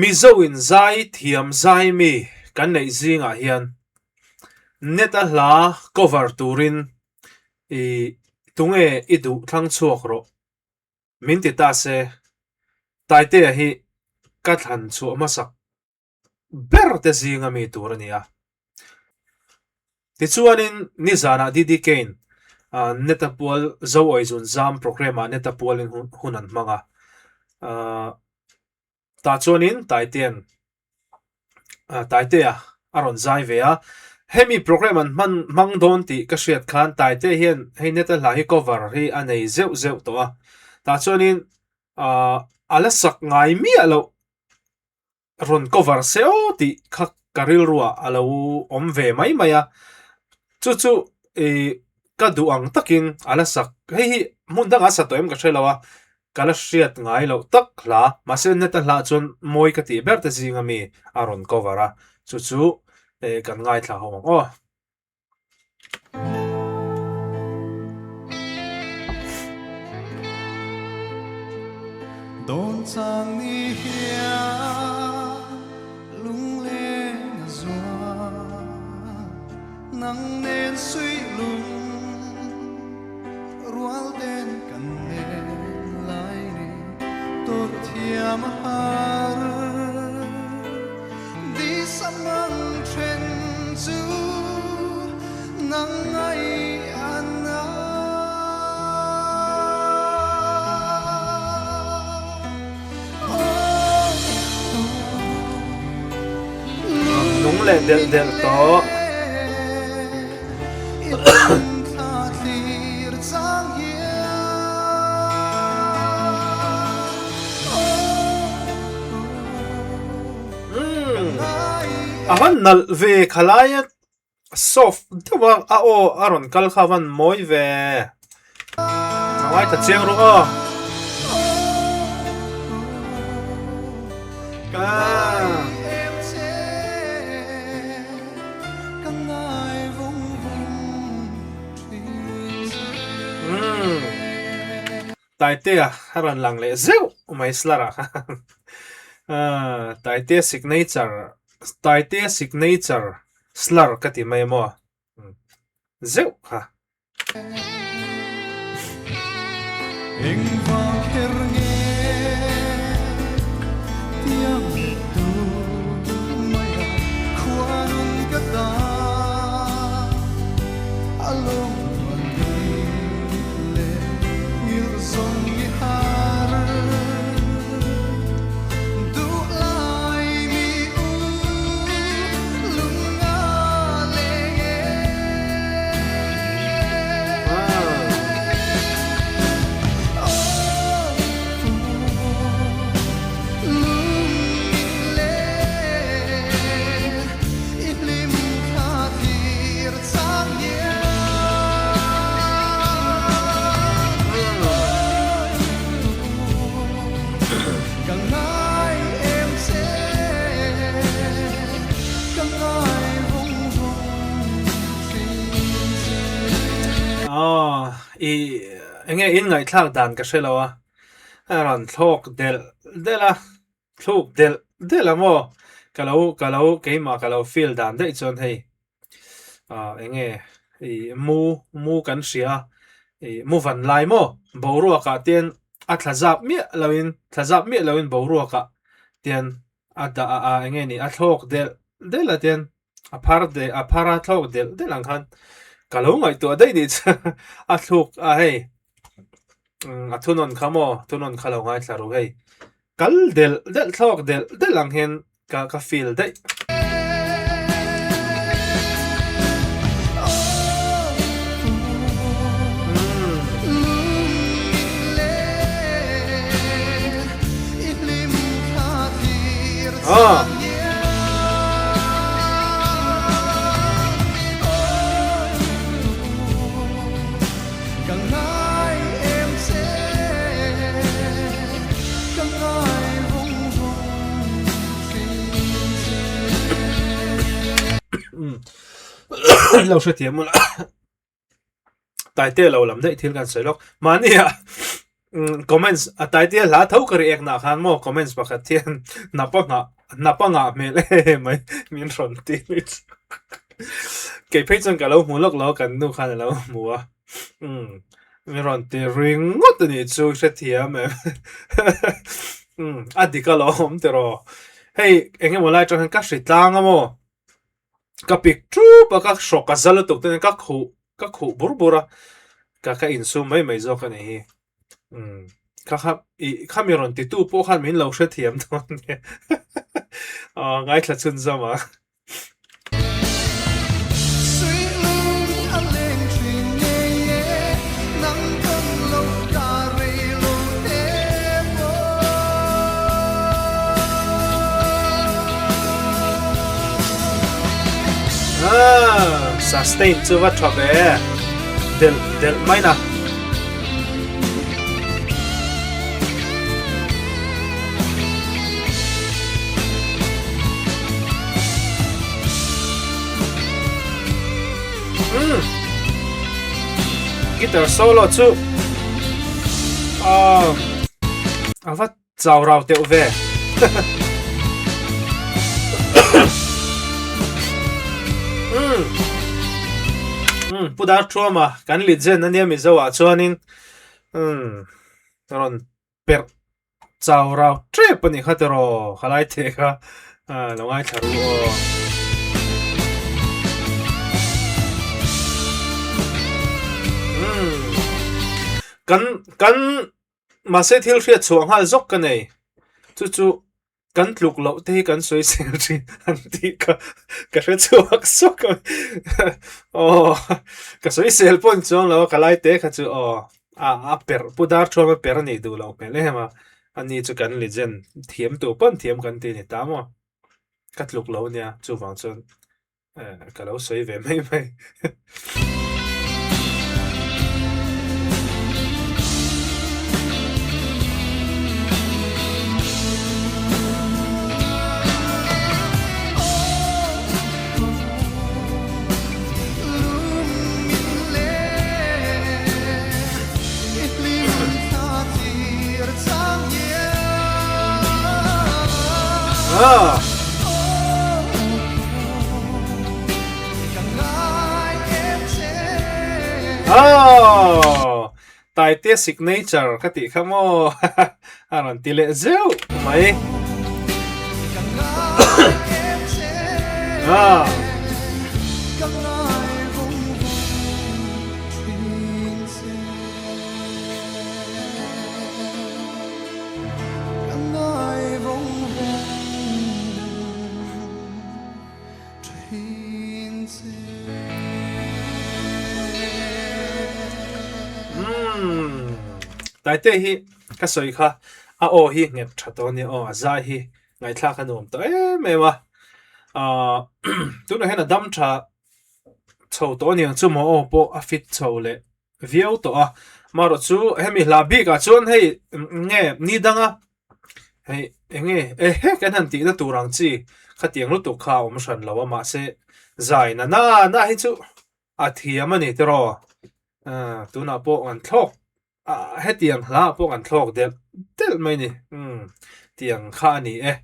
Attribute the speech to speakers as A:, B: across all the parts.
A: mizo in zai thiam zai mi kan nei zinga hian neta hla cover turin i tunge idu thlang chuak ro min ti ta se Taitea hi ka thlan chu masak ber te zinga mi turania ti chuanin ni zana ddk neta pual zo oi zun zam programa neta pualin hunan manga ta chuanin Taitea aron zai ve a hemi program an mang don ti ka hriat khan Taitea hian hei neta hla hi cover hi anei zeu zeu to a ta chuanin ala sak ngai mi alo ron cover seo ti kha karil ruwa alo om ve mai maya chu ka duang takin ala sak hei mun danga sa to em ka threlawa kala hriat ngai lo tak hla ma se neta hla chun moi ka ti ber te zinga mi aron cover a chu kan ngai thla hawang o
B: Don sang ni hia lung lên zua nắng nên suy lung rual den kan nên lai ni tot thiam har đi samang chen chu nang ngai ana
A: nung le del to avan nal ve khalayat soft dewa a o aron kal khavan moi ve nawai ta cheng ro o ka Taitea haran lang le zeu mai slara Taitea signature slar kati mai mo zeu ha
B: Eng va kerne tiang tu maya khuanun kata along le il song gi har du lai mi u lunga le
A: enge in ngai thak dan ka shelawa aran thok dela thuk dela mo kalau keima kalau feel dan dei chon hei enge mu kan sia mu van lai mo boruwa ka ten a thlazap mi lawin boruwa ka ten ada enge ni a thok dela ten a phara thok delang khan kalau ngai to dei ni a thuk a hei a thunon khamo thunon khalo ngai tharu hei kal del thok delang hen ka feel dei lâu sẽ tiệm mà Taitea lâu lắm đấy thiênกันsợi lóc mà nè comments atai tia la thau kari ek na khan mo comments pakhat thian napanga me le mai min ron ti ke phei ka lo mu lok lo kan nu khan lo mu a mi ron ti ring ngot ni chu se thia me adika lo hom te ro hei enge mo lai chang ka hri tlang amo ka pik tru pa ka shok ka zal tuk ten ka khu bur bura ka in su mai zo ka ni ka mi ron ti tu po khan min lo se thiam thon ne ngai thla chun zama sustain chu va thobe del mai na guitar solo chu va chau rau te ve pudar trauma kan li jen ania mi zawa chuanin ron per chau rau tre pani khatero khalai the kha longai tharu kan ma se thil hria chuang hal zok ka nei chu kan tluk lo te kan soi sel thi an ti ka hre chuak sok ka soi sel pon chong lo ka lai te kha chu per pudar thoma per ni du lo pe le ma ani chu kan li jen thiam tu pon thiam kan ti ni ta mo ka tluk lo nia chu wang chon ka lo soi ve mai Taitea signature ka ti khamo aron tile zeu mai Taitea hi ka soi kha hi ngep thato ni za hi ngai thla ka nom to me wa tu na hena dam tha chho to ni chu mo po a fit chho le viau to maro chu hemi la bi ka chon hei nge ni danga hei enge he kan han ti na turang chi khatiang lu tu kha om san lawa ma se zai na hi chu a thiam ani te ro tu na po an thlok hết tiền là bộ ăn thọc del mấy nè tiền khá nè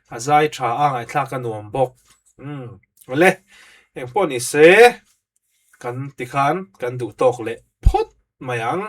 A: zai trà ai thà cái nuông bọc lẽ em bộ nè sẽ cần tì khán cần đủ tọc lệ phốt mày ăn